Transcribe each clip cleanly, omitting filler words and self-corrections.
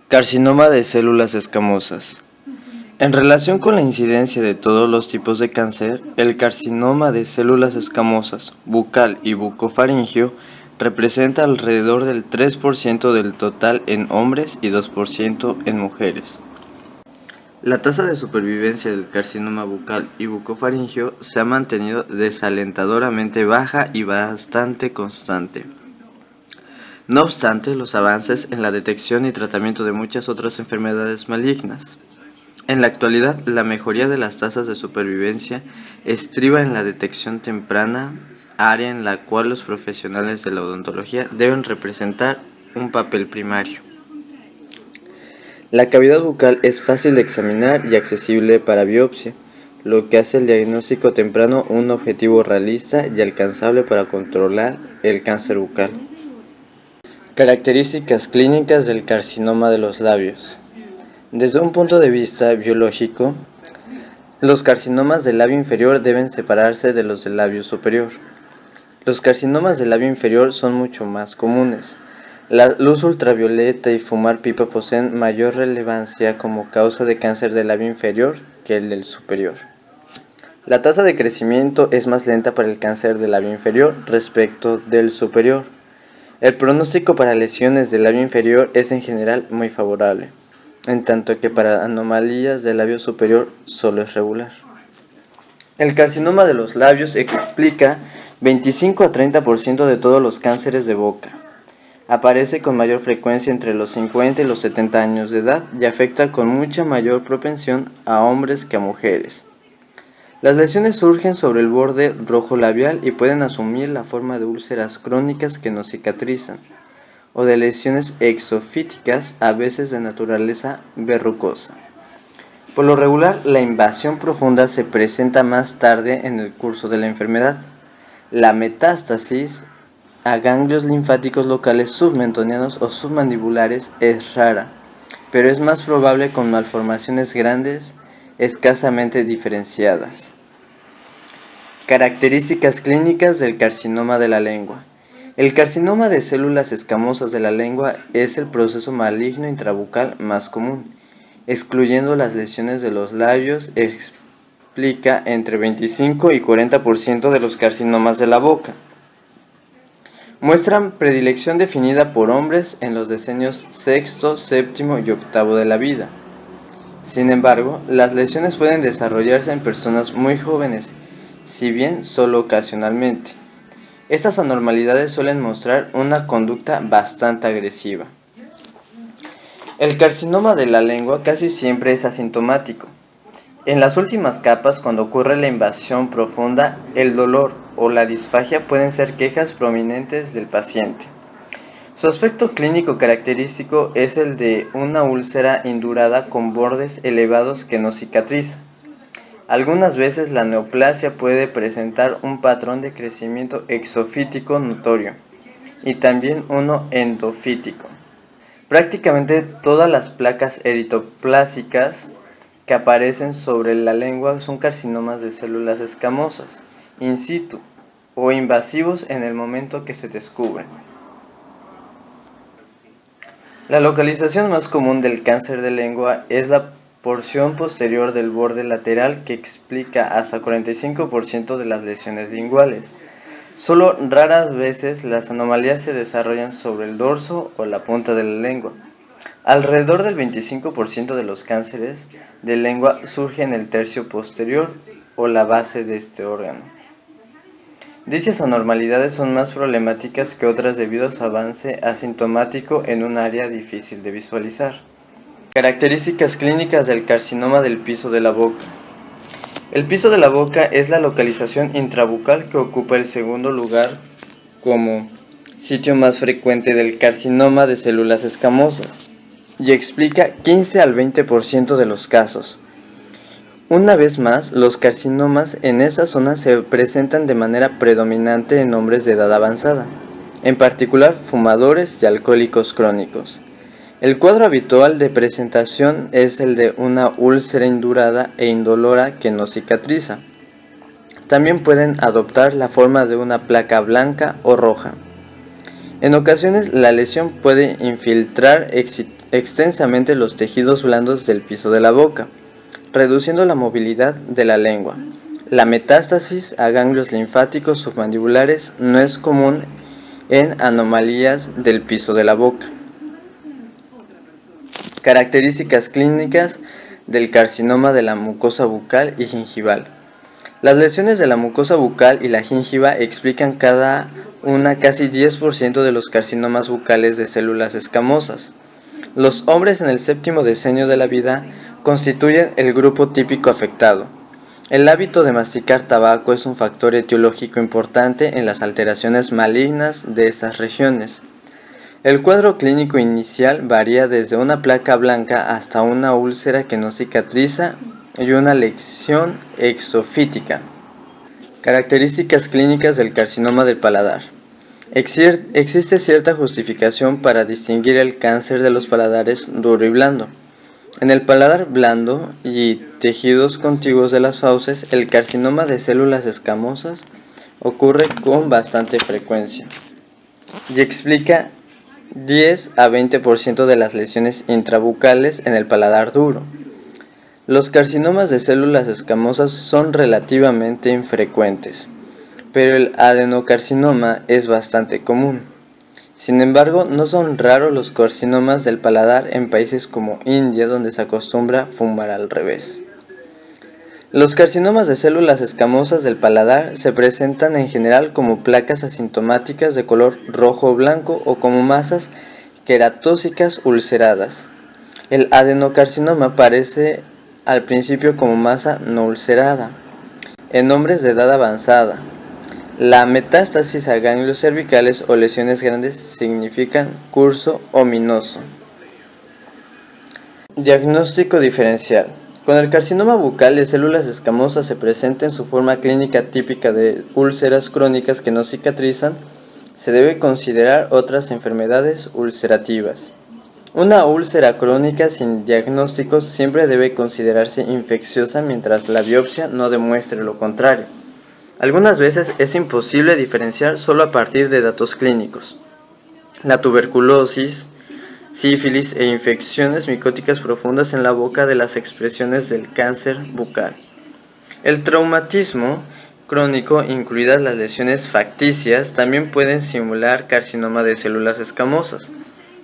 Carcinoma de células escamosas. En relación con la incidencia de todos los tipos de cáncer, el carcinoma de células escamosas, bucal y bucofaríngeo, representa alrededor del 3% del total en hombres y 2% en mujeres. La tasa de supervivencia del carcinoma bucal y bucofaríngeo se ha mantenido desalentadoramente baja y bastante constante. No obstante, los avances en la detección y tratamiento de muchas otras enfermedades malignas. En la actualidad, la mejoría de las tasas de supervivencia estriba en la detección temprana, área en la cual los profesionales de la odontología deben representar un papel primario. La cavidad bucal es fácil de examinar y accesible para biopsia, lo que hace el diagnóstico temprano un objetivo realista y alcanzable para controlar el cáncer bucal. Características clínicas del carcinoma de los labios. Desde un punto de vista biológico, los carcinomas del labio inferior deben separarse de los del labio superior. Los carcinomas del labio inferior son mucho más comunes. La luz ultravioleta y fumar pipa poseen mayor relevancia como causa de cáncer del labio inferior que el del superior. La tasa de crecimiento es más lenta para el cáncer del labio inferior respecto del superior. El pronóstico para lesiones del labio inferior es en general muy favorable, en tanto que para anomalías del labio superior solo es regular. El carcinoma de los labios explica 25 a 30% de todos los cánceres de boca. Aparece con mayor frecuencia entre los 50 y los 70 años de edad y afecta con mucha mayor propensión a hombres que a mujeres. Las lesiones surgen sobre el borde rojo labial y pueden asumir la forma de úlceras crónicas que no cicatrizan, o de lesiones exofíticas, a veces de naturaleza verrucosa. Por lo regular, la invasión profunda se presenta más tarde en el curso de la enfermedad. La metástasis a ganglios linfáticos locales submentonianos o submandibulares es rara, pero es más probable con malformaciones grandes escasamente diferenciadas. Características clínicas del carcinoma de la lengua. El carcinoma de células escamosas de la lengua es el proceso maligno intrabucal más común, excluyendo las lesiones de los labios, explica entre 25 y 40% de los carcinomas de la boca. Muestran predilección definida por hombres en los decenios sexto, séptimo y octavo de la vida. Sin embargo, las lesiones pueden desarrollarse en personas muy jóvenes, si bien solo ocasionalmente. Estas anormalidades suelen mostrar una conducta bastante agresiva. El carcinoma de la lengua casi siempre es asintomático. En las últimas capas, cuando ocurre la invasión profunda, el dolor o la disfagia pueden ser quejas prominentes del paciente. Su aspecto clínico característico es el de una úlcera indurada con bordes elevados que no cicatriza. Algunas veces la neoplasia puede presentar un patrón de crecimiento exofítico notorio y también uno endofítico. Prácticamente todas las placas eritoplásicas que aparecen sobre la lengua son carcinomas de células escamosas, in situ o invasivos en el momento que se descubren. La localización más común del cáncer de lengua es la porción posterior del borde lateral, que explica hasta 45% de las lesiones linguales. Solo raras veces las anomalías se desarrollan sobre el dorso o la punta de la lengua. Alrededor del 25% de los cánceres de lengua surgen en el tercio posterior o la base de este órgano. Dichas anormalidades son más problemáticas que otras debido a su avance asintomático en un área difícil de visualizar. Características clínicas del carcinoma del piso de la boca. El piso de la boca es la localización intrabucal que ocupa el segundo lugar como sitio más frecuente del carcinoma de células escamosas y explica 15 al 20% de los casos. Una vez más, los carcinomas en esa zona se presentan de manera predominante en hombres de edad avanzada, en particular fumadores y alcohólicos crónicos. El cuadro habitual de presentación es el de una úlcera indurada e indolora que no cicatriza. También pueden adoptar la forma de una placa blanca o roja. En ocasiones, la lesión puede infiltrar extensamente los tejidos blandos del piso de la boca, reduciendo la movilidad de la lengua. La metástasis a ganglios linfáticos submandibulares no es común en anomalías del piso de la boca. Características clínicas del carcinoma de la mucosa bucal y gingival. Las lesiones de la mucosa bucal y la gingiva explican cada una casi 10% de los carcinomas bucales de células escamosas. Los hombres en el séptimo decenio de la vida constituyen el grupo típico afectado. El hábito de masticar tabaco es un factor etiológico importante en las alteraciones malignas de estas regiones. El cuadro clínico inicial varía desde una placa blanca hasta una úlcera que no cicatriza y una lesión exofítica. Características clínicas del carcinoma del paladar. Existe cierta justificación para distinguir el cáncer de los paladares duro y blando. En el paladar blando y tejidos contiguos de las fauces, el carcinoma de células escamosas ocurre con bastante frecuencia y explica 10 a 20% de las lesiones intrabucales en el paladar duro. Los carcinomas de células escamosas son relativamente infrecuentes, pero el adenocarcinoma es bastante común. Sin embargo, no son raros los carcinomas del paladar en países como India, donde se acostumbra fumar al revés. Los carcinomas de células escamosas del paladar se presentan en general como placas asintomáticas de color rojo o blanco o como masas queratócicas ulceradas. El adenocarcinoma aparece al principio como masa no ulcerada en hombres de edad avanzada. La metástasis a ganglios cervicales o lesiones grandes significan curso ominoso. Diagnóstico diferencial. Cuando el carcinoma bucal de células escamosas se presenta en su forma clínica típica de úlceras crónicas que no cicatrizan, se debe considerar otras enfermedades ulcerativas. Una úlcera crónica sin diagnóstico siempre debe considerarse infecciosa mientras la biopsia no demuestre lo contrario. Algunas veces es imposible diferenciar solo a partir de datos clínicos. La tuberculosis, sífilis e infecciones micóticas profundas en la boca de las expresiones del cáncer bucal. El traumatismo crónico, incluidas las lesiones facticias, también pueden simular carcinoma de células escamosas.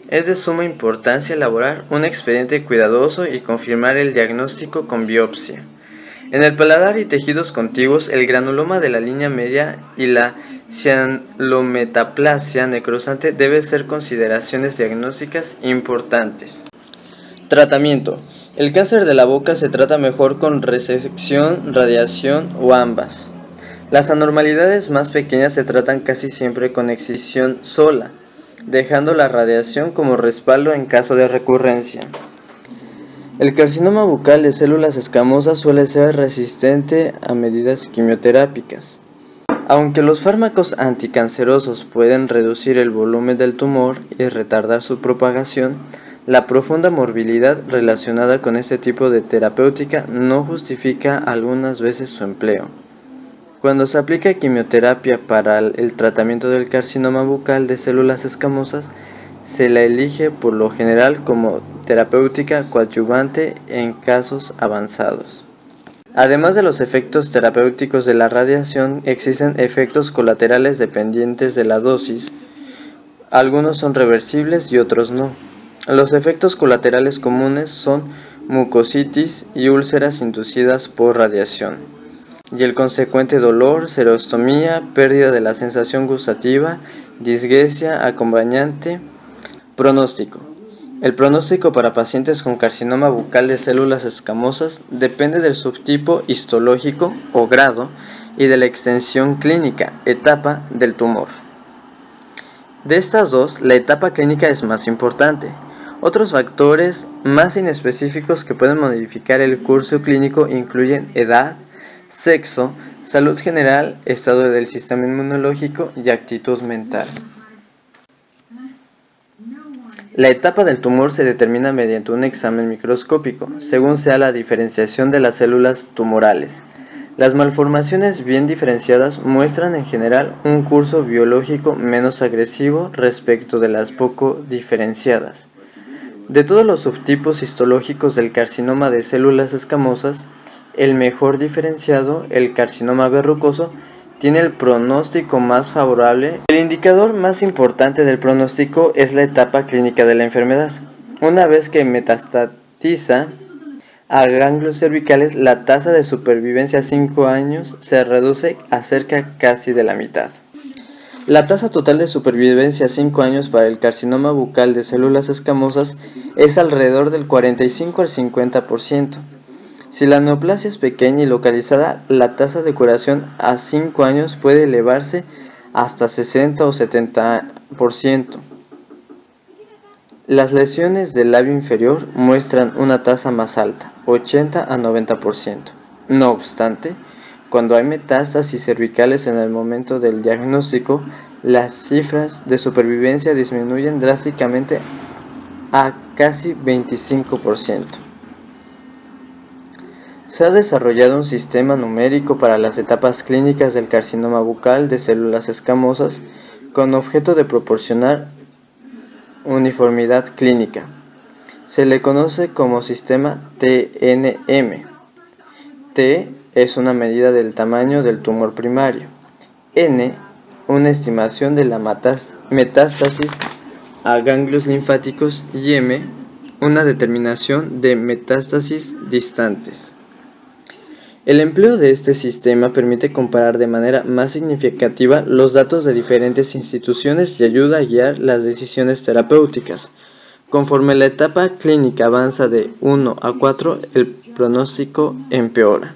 Es de suma importancia elaborar un expediente cuidadoso y confirmar el diagnóstico con biopsia. En el paladar y tejidos contiguos, el granuloma de la línea media y la cianometaplasia necrosante deben ser consideraciones diagnósticas importantes. Tratamiento. El cáncer de la boca se trata mejor con resección, radiación o ambas. Las anormalidades más pequeñas se tratan casi siempre con excisión sola, dejando la radiación como respaldo en caso de recurrencia. El carcinoma bucal de células escamosas suele ser resistente a medidas quimioterápicas. Aunque los fármacos anticancerosos pueden reducir el volumen del tumor y retardar su propagación, la profunda morbilidad relacionada con este tipo de terapéutica no justifica algunas veces su empleo. Cuando se aplica quimioterapia para el tratamiento del carcinoma bucal de células escamosas, se la elige por lo general como terapéutica coadyuvante en casos avanzados. Además de los efectos terapéuticos de la radiación, existen efectos colaterales dependientes de la dosis. Algunos son reversibles y otros no. Los efectos colaterales comunes son mucositis y úlceras inducidas por radiación, y el consecuente dolor, serostomía, pérdida de la sensación gustativa, disgnesia acompañante. Pronóstico. El pronóstico para pacientes con carcinoma bucal de células escamosas depende del subtipo histológico o grado y de la extensión clínica, etapa del tumor. De estas dos, la etapa clínica es más importante. Otros factores más inespecíficos que pueden modificar el curso clínico incluyen edad, sexo, salud general, estado del sistema inmunológico y actitud mental. La etapa del tumor se determina mediante un examen microscópico, según sea la diferenciación de las células tumorales. Las malformaciones bien diferenciadas muestran en general un curso biológico menos agresivo respecto de las poco diferenciadas. De todos los subtipos histológicos del carcinoma de células escamosas, el mejor diferenciado, el carcinoma verrucoso, tiene el pronóstico más favorable. El indicador más importante del pronóstico es la etapa clínica de la enfermedad. Una vez que metastatiza a ganglios cervicales, la tasa de supervivencia a 5 años se reduce a cerca casi de la mitad. La tasa total de supervivencia a 5 años para el carcinoma bucal de células escamosas es alrededor del 45 al 50%. Si la neoplasia es pequeña y localizada, la tasa de curación a 5 años puede elevarse hasta 60 o 70%. Las lesiones del labio inferior muestran una tasa más alta, 80 a 90%. No obstante, cuando hay metástasis cervicales en el momento del diagnóstico, las cifras de supervivencia disminuyen drásticamente a casi 25%. Se ha desarrollado un sistema numérico para las etapas clínicas del carcinoma bucal de células escamosas con objeto de proporcionar uniformidad clínica. Se le conoce como sistema TNM. T es una medida del tamaño del tumor primario. N, una estimación de la metástasis a ganglios linfáticos, y M, una determinación de metástasis distantes. El empleo de este sistema permite comparar de manera más significativa los datos de diferentes instituciones y ayuda a guiar las decisiones terapéuticas. Conforme la etapa clínica avanza de 1 a 4, el pronóstico empeora.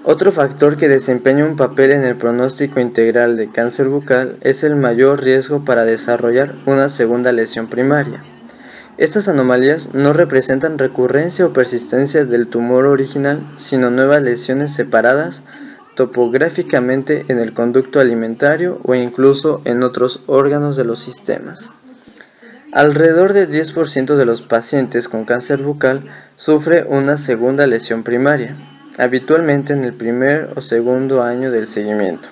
Otro factor que desempeña un papel en el pronóstico integral de cáncer bucal es el mayor riesgo para desarrollar una segunda lesión primaria. Estas anomalías no representan recurrencia o persistencia del tumor original, sino nuevas lesiones separadas topográficamente en el conducto alimentario o incluso en otros órganos de los sistemas. Alrededor del 10% de los pacientes con cáncer bucal sufre una segunda lesión primaria, habitualmente en el primer o segundo año del seguimiento.